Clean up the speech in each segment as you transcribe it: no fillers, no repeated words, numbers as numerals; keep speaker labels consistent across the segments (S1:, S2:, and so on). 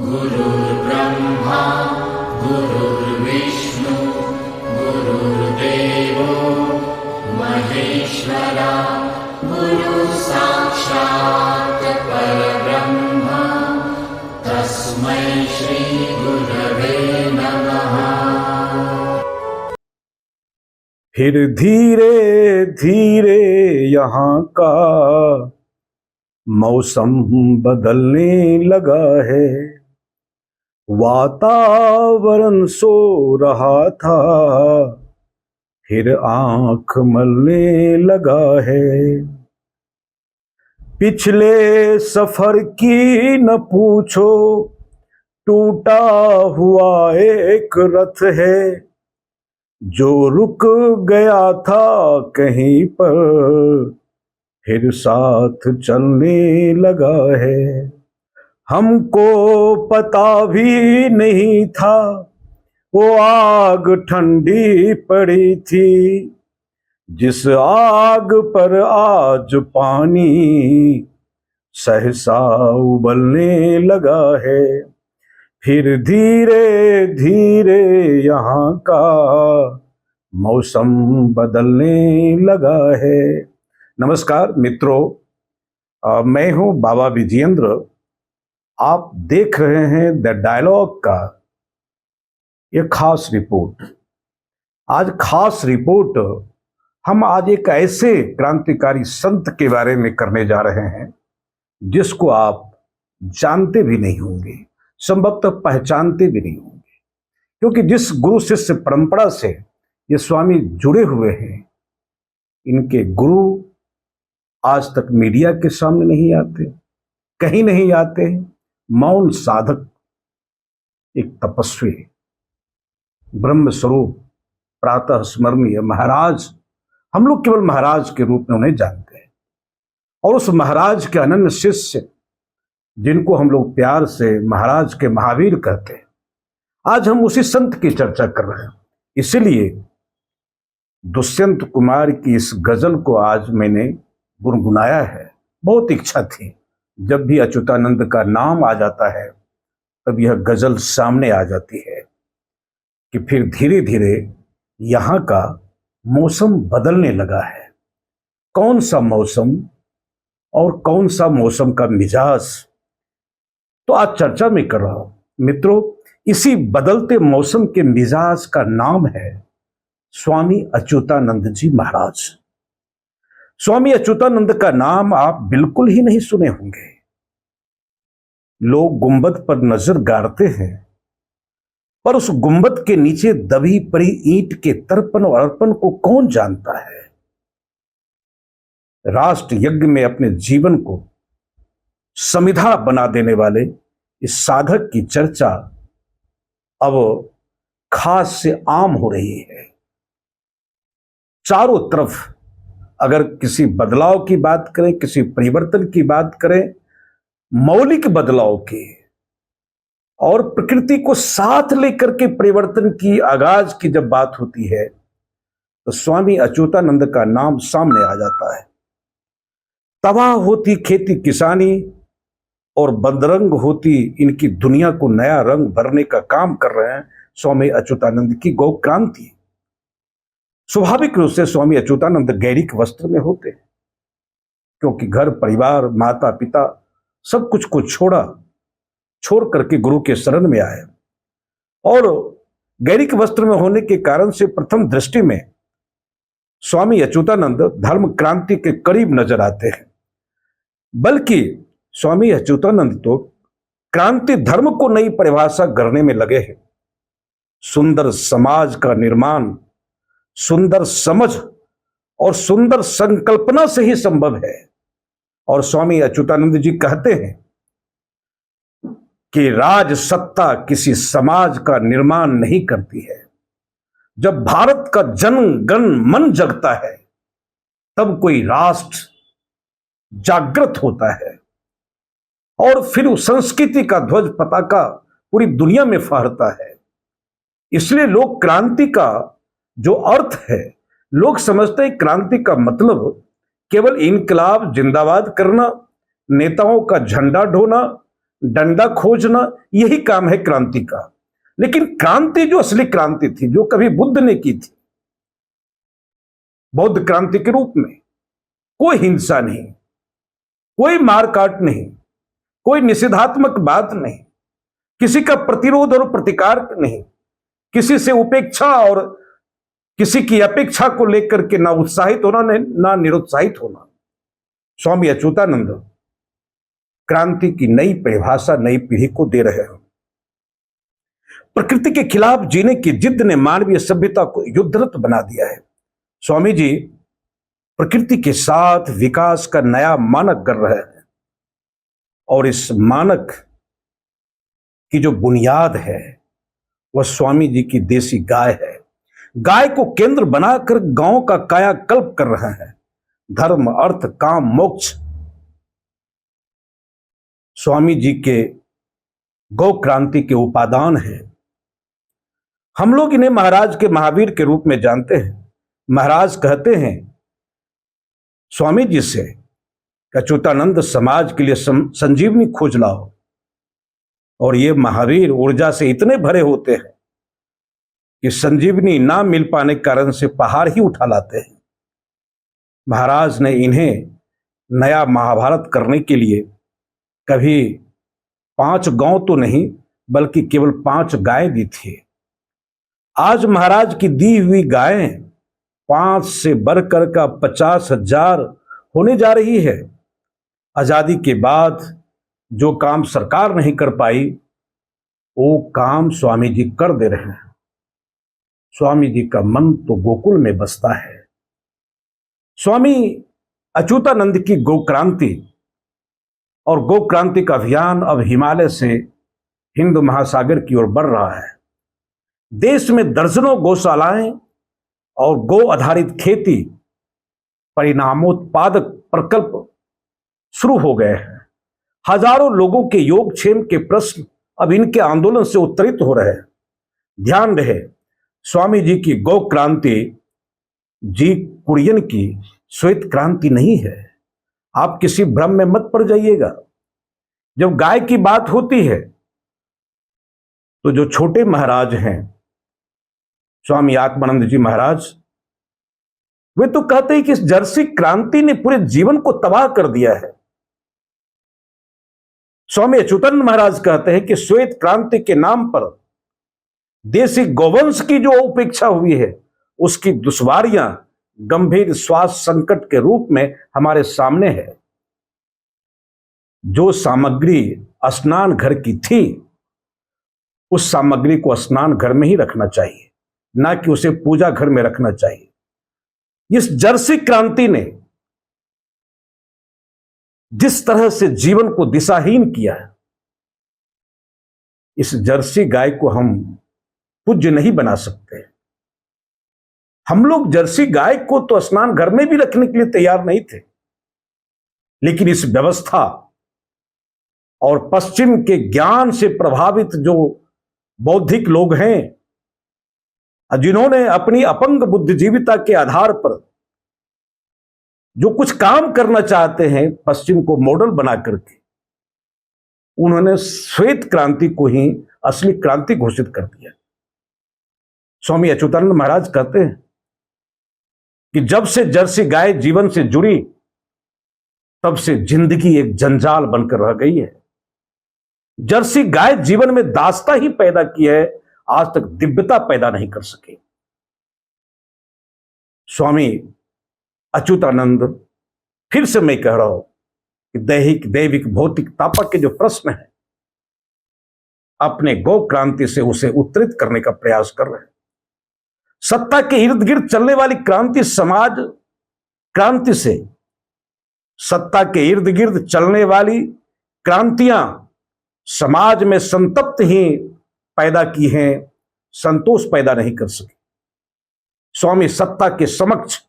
S1: गुरुर्ब्रह्मा गुरुर्विष्णु गुरुर्देवो महेश्वरा गुरुः साक्षात् परब्रह्म तस्मै श्री गुरवे नमः।
S2: फिर धीरे धीरे यहाँ का मौसम बदलने लगा है। वातावरण सो रहा था, फिर आंख मलने लगा है। पिछले सफर की न पूछो, टूटा हुआ एक रथ है जो रुक गया था कहीं पर, फिर साथ चलने लगा है। हमको पता भी नहीं था वो आग ठंडी पड़ी थी, जिस आग पर आज पानी सहसा उबलने लगा है। फिर धीरे धीरे यहाँ का मौसम बदलने लगा है। नमस्कार मित्रों, मैं हूं बाबा विजयेंद्र। आप देख रहे हैं द डायलॉग का ये खास रिपोर्ट। आज खास रिपोर्ट हम आज एक ऐसे क्रांतिकारी संत के बारे में करने जा रहे हैं जिसको आप जानते भी नहीं होंगे, संभवतः पहचानते भी नहीं होंगे, क्योंकि जिस गुरु शिष्य परंपरा से ये स्वामी जुड़े हुए हैं, इनके गुरु आज तक मीडिया के सामने नहीं आते, कहीं नहीं आते। मौन साधक, एक तपस्वी, ब्रह्म स्वरूप, प्रातः स्मरणीय महाराज। हम लोग केवल महाराज के रूप में उन्हें जानते हैं, और उस महाराज के अनन्य शिष्य जिनको हम लोग प्यार से महाराज के महावीर कहते हैं, आज हम उसी संत की चर्चा कर रहे हैं। इसीलिए दुष्यंत कुमार की इस गजल को आज मैंने गुनगुनाया है। बहुत इच्छा थी, जब भी अच्युतानंद का नाम आ जाता है तब यह गजल सामने आ जाती है कि फिर धीरे धीरे यहाँ का मौसम बदलने लगा है। कौन सा मौसम और कौन सा मौसम का मिजाज, तो आज चर्चा में कर रहा हूं मित्रों। इसी बदलते मौसम के मिजाज का नाम है स्वामी अच्युतानंद जी महाराज। स्वामी अच्युतानंद का नाम आप बिल्कुल ही नहीं सुने होंगे। लोग गुंबद पर नजर गाड़ते हैं, पर उस गुंबद के नीचे दबी पड़ी ईंट के तर्पण और अर्पण को कौन जानता है। राष्ट्र यज्ञ में अपने जीवन को समिधा बना देने वाले इस साधक की चर्चा अब खास से आम हो रही है। चारों तरफ अगर किसी बदलाव की बात करें, किसी परिवर्तन की बात करें, मौलिक बदलाव की और प्रकृति को साथ लेकर के परिवर्तन की आगाज की जब बात होती है तो स्वामी अच्युतानंद का नाम सामने आ जाता है। तबाह होती खेती किसानी और बदरंग होती इनकी दुनिया को नया रंग भरने का काम कर रहे हैं स्वामी अच्युतानंद की गौ क्रांति। स्वाभाविक रूप से स्वामी अच्युतानंद गैरिक वस्त्र में होते हैं, क्योंकि घर परिवार माता पिता सब कुछ को छोड़ करके गुरु के शरण में आए, और गैरिक वस्त्र में होने के कारण से प्रथम दृष्टि में स्वामी अच्युतानंद धर्म क्रांति के करीब नजर आते हैं। बल्कि स्वामी अच्युतानंद तो क्रांति धर्म को नई परिभाषा करने में लगे हैं। सुंदर समाज का निर्माण सुंदर समझ और सुंदर संकल्पना से ही संभव है। और स्वामी अच्युतानंद जी कहते हैं कि राज सत्ता किसी समाज का निर्माण नहीं करती है। जब भारत का जन गण मन जगता है तब कोई राष्ट्र जागृत होता है, और फिर उस संस्कृति का ध्वज पताका पूरी दुनिया में फहरता है। इसलिए लोग क्रांति का जो अर्थ है, लोग समझते हैं क्रांति का मतलब केवल इनकलाब जिंदाबाद करना, नेताओं का झंडा ढोना, डंडा खोजना, यही काम है क्रांति का। लेकिन क्रांति जो असली क्रांति थी, जो कभी बुद्ध ने की थी, बौद्ध क्रांति के रूप में, कोई हिंसा नहीं, कोई मारकाट नहीं, कोई निषेधात्मक बात नहीं, किसी का प्रतिरोध और प्रतिकार नहीं, किसी से उपेक्षा और किसी की अपेक्षा को लेकर के ना उत्साहित होना ना निरुत्साहित होना। स्वामी अच्युतानंद क्रांति की नई परिभाषा नई पीढ़ी को दे रहे हैं। प्रकृति के खिलाफ जीने की जिद ने मानवीय सभ्यता को युद्धरत बना दिया है। स्वामी जी प्रकृति के साथ विकास का नया मानक कर रहे हैं, और इस मानक की जो बुनियाद है वह स्वामी जी की देसी गाय है। गाय को केंद्र बनाकर गांव का कायाकल्प कर रहे हैं। धर्म, अर्थ, काम, मोक्ष स्वामी जी के गौ क्रांति के उपादान हैं। हम लोग इन्हें महाराज के महावीर के रूप में जानते हैं। महाराज कहते हैं स्वामी जी से, अच्युतानंद समाज के लिए संजीवनी खोज लाओ, और ये महावीर ऊर्जा से इतने भरे होते हैं कि संजीवनी ना मिल पाने के कारण से पहाड़ ही उठा लाते हैं। महाराज ने इन्हें नया महाभारत करने के लिए कभी 5 गांव तो नहीं बल्कि केवल 5 गायें दी थी। आज महाराज की दी हुई गायें 5 से बढ़कर का 50,000 होने जा रही है। आजादी के बाद जो काम सरकार नहीं कर पाई वो काम स्वामी जी कर दे रहे हैं। स्वामी जी का मन तो गोकुल में बसता है। स्वामी अच्युतानंद की गौ क्रांति और गौ क्रांति का अभियान अब हिमालय से हिंद महासागर की ओर बढ़ रहा है। देश में दर्जनों गौशालाएं और गौ आधारित खेती परिणामोत्पादक प्रकल्प शुरू हो गए हैं। हजारों लोगों के योगक्षेम के प्रश्न अब इनके आंदोलन से उत्तरित हो रहे हैं। ध्यान रहे, स्वामी जी की गौ क्रांति जी कुरियन की श्वेत क्रांति नहीं है। आप किसी भ्रम में मत पड़ जाइएगा। जब गाय की बात होती है तो जो छोटे महाराज हैं स्वामी आत्मानंद जी महाराज, वे तो कहते हैं कि इस जर्सी क्रांति ने पूरे जीवन को तबाह कर दिया है। स्वामी अच्युतानंद महाराज कहते हैं कि श्वेत क्रांति के नाम पर देसी गौवंश की जो उपेक्षा हुई है उसकी दुश्वारियां गंभीर स्वास्थ्य संकट के रूप में हमारे सामने है। जो सामग्री स्नान घर की थी उस सामग्री को स्नान घर में ही रखना चाहिए, ना कि उसे पूजा घर में रखना चाहिए। इस जर्सी क्रांति ने जिस तरह से जीवन को दिशाहीन किया है, इस जर्सी गाय को हम पूज्य नहीं बना सकते। हम लोग जर्सी गाय को तो स्नान घर में भी रखने के लिए तैयार नहीं थे, लेकिन इस व्यवस्था और पश्चिम के ज्ञान से प्रभावित जो बौद्धिक लोग हैं, जिन्होंने अपनी अपंग बुद्धिजीविता के आधार पर जो कुछ काम करना चाहते हैं पश्चिम को मॉडल बना करके, उन्होंने श्वेत क्रांति को ही असली क्रांति घोषित कर दिया। स्वामी अच्युतानंद महाराज कहते हैं कि जब से जर्सी गाय जीवन से जुड़ी तब से जिंदगी एक जंजाल बनकर रह गई है। जर्सी गाय जीवन में दास्ता ही पैदा की है, आज तक दिव्यता पैदा नहीं कर सके। स्वामी अच्युतानंद, फिर से मैं कह रहा हूं कि दैहिक दैविक भौतिक तापक के जो प्रश्न है अपने गौ क्रांति से उसे उत्तरित करने का प्रयास कर रहे हैं। सत्ता के इर्द गिर्द चलने वाली क्रांति समाज क्रांति से, सत्ता के इर्द गिर्द चलने वाली क्रांतियां समाज में संतप्त ही पैदा की हैं, संतोष पैदा नहीं कर सके। स्वामी सत्ता के समक्ष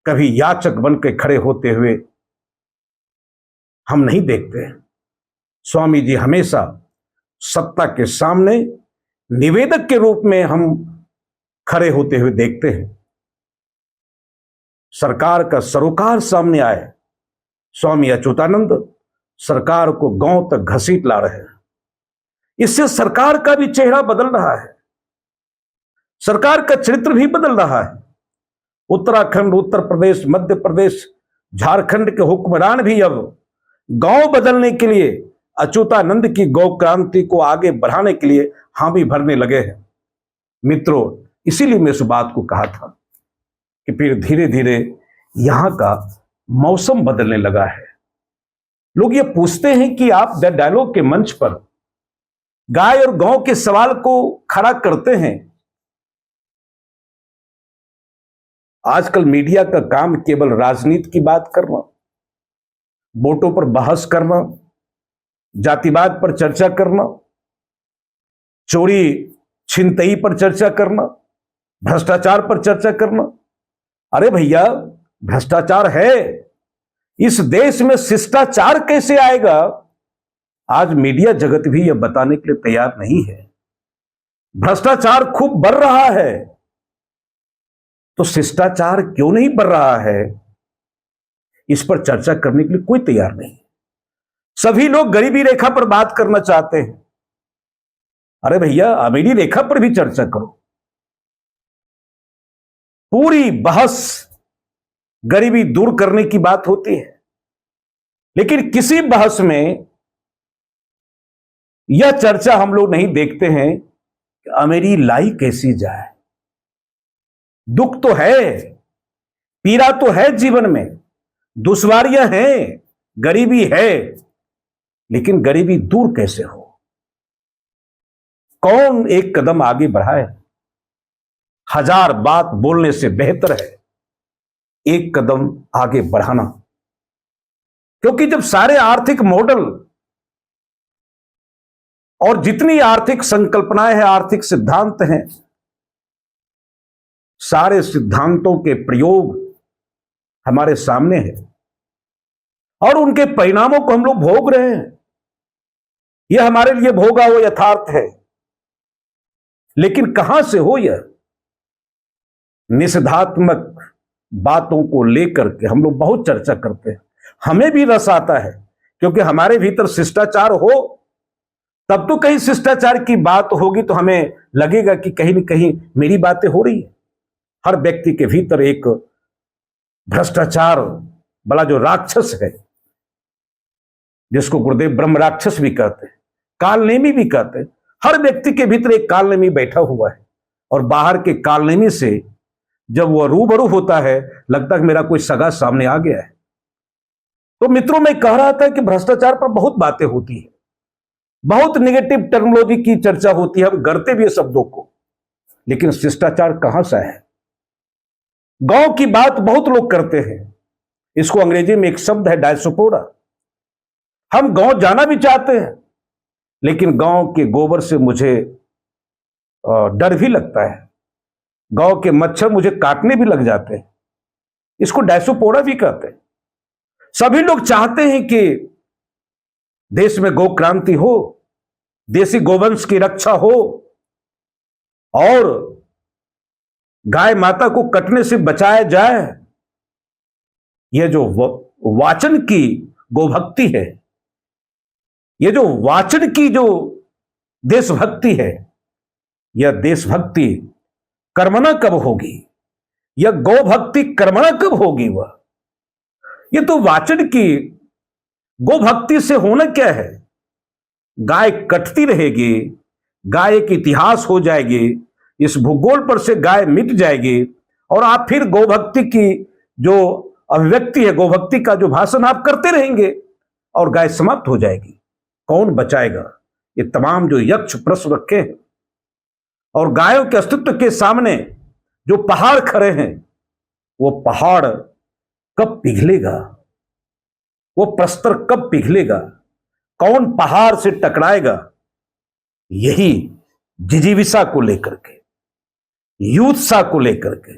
S2: कभी याचक बनकर खड़े होते हुए हम नहीं देखते हैं। स्वामी जी हमेशा सत्ता के सामने निवेदक के रूप में हम खड़े होते हुए देखते हैं। सरकार का सरोकार सामने आए, स्वामी अच्युतानंद सरकार को गांव तक घसीट ला रहे हैं। इससे सरकार का भी चेहरा बदल रहा है, सरकार का चरित्र भी बदल रहा है। उत्तराखंड, उत्तर प्रदेश, मध्य प्रदेश, झारखंड के हुक्मरान भी अब गांव बदलने के लिए, अच्युतानंद की गौ क्रांति को आगे बढ़ाने के लिए हामी भरने लगे हैं। मित्रों, इसीलिए मैं इस बात को कहा था कि फिर धीरे धीरे यहां का मौसम बदलने लगा है। लोग ये पूछते हैं कि आप द डायलॉग के मंच पर गाय और गौ के सवाल को खड़ा करते हैं। आजकल मीडिया का काम केवल राजनीति की बात करना, वोटों पर बहस करना, जातिवाद पर चर्चा करना, चोरी छिनतई पर चर्चा करना, भ्रष्टाचार पर चर्चा करना। अरे भैया, भ्रष्टाचार है, इस देश में शिष्टाचार कैसे आएगा? आज मीडिया जगत भी यह बताने के लिए तैयार नहीं है। भ्रष्टाचार खूब बढ़ रहा है, तो शिष्टाचार क्यों नहीं बढ़ रहा है, इस पर चर्चा करने के लिए कोई तैयार नहीं। सभी लोग गरीबी रेखा पर बात करना चाहते हैं। अरे भैया, अमीरी रेखा पर भी चर्चा करो। पूरी बहस गरीबी दूर करने की बात होती है, लेकिन किसी बहस में यह चर्चा हम लोग नहीं देखते हैं कि अमीरी लाई कैसी जाए। दुख तो है, पीड़ा तो है जीवन में, दुश्वारियां हैं, गरीबी है, लेकिन गरीबी दूर कैसे हो? कौन एक कदम आगे बढ़ाए? हजार बात बोलने से बेहतर है एक कदम आगे बढ़ाना। क्योंकि जब सारे आर्थिक मॉडल और जितनी आर्थिक संकल्पनाएं हैं, आर्थिक सिद्धांत हैं, सारे सिद्धांतों के प्रयोग हमारे सामने है और उनके परिणामों को हम लोग भोग रहे हैं। यह हमारे लिए भोगा हुआ यथार्थ है, लेकिन कहां से हो? यह निषेधात्मक बातों को लेकर के हम लोग बहुत चर्चा करते हैं। हमें भी रस आता है, क्योंकि हमारे भीतर शिष्टाचार हो तब तो कहीं शिष्टाचार की बात होगी, तो हमें लगेगा कि कहीं न कहीं मेरी बातें हो रही है। हर व्यक्ति के भीतर एक भ्रष्टाचार वाला जो राक्षस है, जिसको गुरुदेव ब्रह्म राक्षस भी कहते हैं, कालनेमी भी कहते हैं, हर व्यक्ति के भीतर एक कालनेमी बैठा हुआ है। और बाहर के कालनेमी से जब वह रूबरू होता है, लगता है कि मेरा कोई सगा सामने आ गया है। तो मित्रों, मैं कह रहा था कि भ्रष्टाचार पर बहुत बातें होती है, बहुत नेगेटिव टर्मिनोलॉजी की चर्चा होती है, हम गढ़ते भी है शब्दों को, लेकिन शिष्टाचार कहां से है? गांव की बात बहुत लोग करते हैं, इसको अंग्रेजी में एक शब्द है डायस्पोरा। हम गांव जाना भी चाहते हैं, लेकिन गांव के गोबर से मुझे डर भी लगता है, गांव के मच्छर मुझे काटने भी लग जाते हैं, इसको डायस्पोरा भी कहते हैं। सभी लोग चाहते हैं कि देश में गौ क्रांति हो, देसी गोवंश की रक्षा हो और गाय माता को कटने से बचाया जाए। यह जो वाचन की गोभक्ति है, यह जो वाचन की जो देशभक्ति है, यह देशभक्ति कर्मणा कब होगी? यह गोभक्ति कर्मणा कब होगी? वह ये तो वाचन की गोभक्ति से होना क्या है? गाय कटती रहेगी, गाय एक इतिहास हो जाएगी, इस भूगोल पर से गाय मिट जाएगी, और आप फिर गोभक्ति की जो अभिव्यक्ति है, गोभक्ति का जो भाषण आप करते रहेंगे और गाय समाप्त हो जाएगी। कौन बचाएगा? ये तमाम जो यक्ष प्रश्न रखे हैं, और गायों के अस्तित्व के सामने जो पहाड़ खड़े हैं, वो पहाड़ कब पिघलेगा? वो प्रस्तर कब पिघलेगा? कौन पहाड़ से टकराएगा? यही जिजीविषा को लेकर के, युत्सा को लेकर के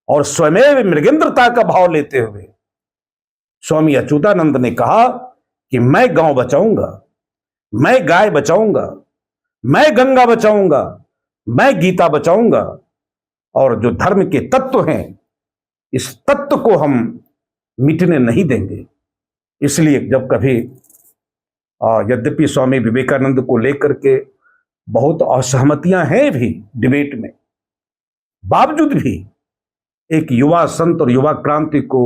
S2: और स्वयं मृगेंद्रता का भाव लेते हुए स्वामी अच्युतानंद ने कहा कि मैं गांव बचाऊंगा, मैं गाय बचाऊंगा, मैं गंगा बचाऊंगा, मैं गीता बचाऊंगा, और जो धर्म के तत्व हैं, इस तत्व को हम मिटने नहीं देंगे। इसलिए जब कभी यद्यपि स्वामी विवेकानंद को लेकर के बहुत असहमतियां हैं भी डिबेट में, बावजूद भी एक युवा संत और युवा क्रांति को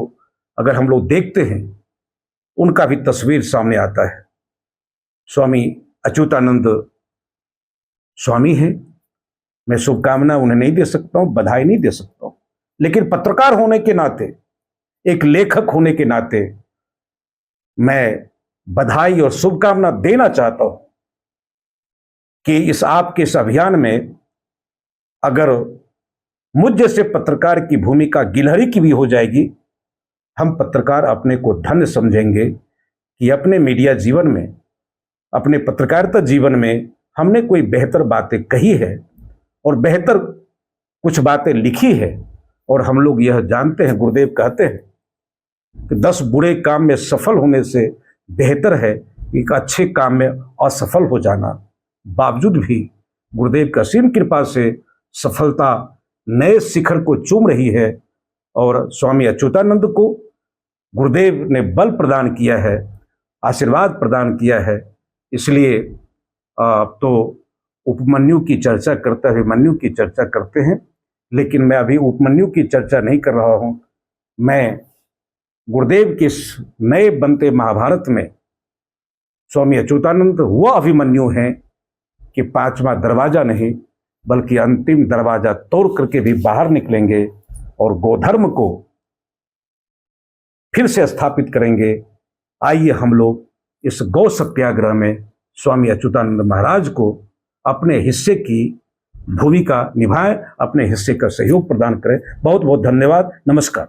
S2: अगर हम लोग देखते हैं, उनका भी तस्वीर सामने आता है। स्वामी अच्युतानंद स्वामी हैं, मैं शुभकामना उन्हें नहीं दे सकता हूं, बधाई नहीं दे सकता हूं, लेकिन पत्रकार होने के नाते, एक लेखक होने के नाते मैं बधाई और शुभकामना देना चाहता हूं कि इस आपके इस अभियान में अगर मुझ जैसे पत्रकार की भूमिका गिलहरी की भी हो जाएगी, हम पत्रकार अपने को धन्य समझेंगे कि अपने मीडिया जीवन में, अपने पत्रकारिता जीवन में हमने कोई बेहतर बातें कही है और बेहतर कुछ बातें लिखी है। और हम लोग यह जानते हैं, गुरुदेव कहते हैं कि 10 बुरे काम में सफल होने से बेहतर है एक अच्छे काम में असफल हो जाना। बावजूद भी गुरुदेव की असीम कृपा से सफलता नए शिखर को चूम रही है और स्वामी अच्युतानंद को गुरुदेव ने बल प्रदान किया है, आशीर्वाद प्रदान किया है। इसलिए तो उपमन्यु की चर्चा करते हुए मन्यु की चर्चा करते हैं, लेकिन मैं अभी उपमन्यु की चर्चा नहीं कर रहा हूं। मैं गुरुदेव के इस नए बनते महाभारत में स्वामी अच्युतानंद वह अभिमन्यु हैं कि 5वां दरवाजा नहीं बल्कि अंतिम दरवाजा तोड़ करके भी बाहर निकलेंगे और गोधर्म को फिर से स्थापित करेंगे। आइए हम लोग इस गौ सत्याग्रह में स्वामी अच्युतानंद महाराज को अपने हिस्से की भूमिका निभाएं, अपने हिस्से का सहयोग प्रदान करें। बहुत बहुत धन्यवाद। नमस्कार।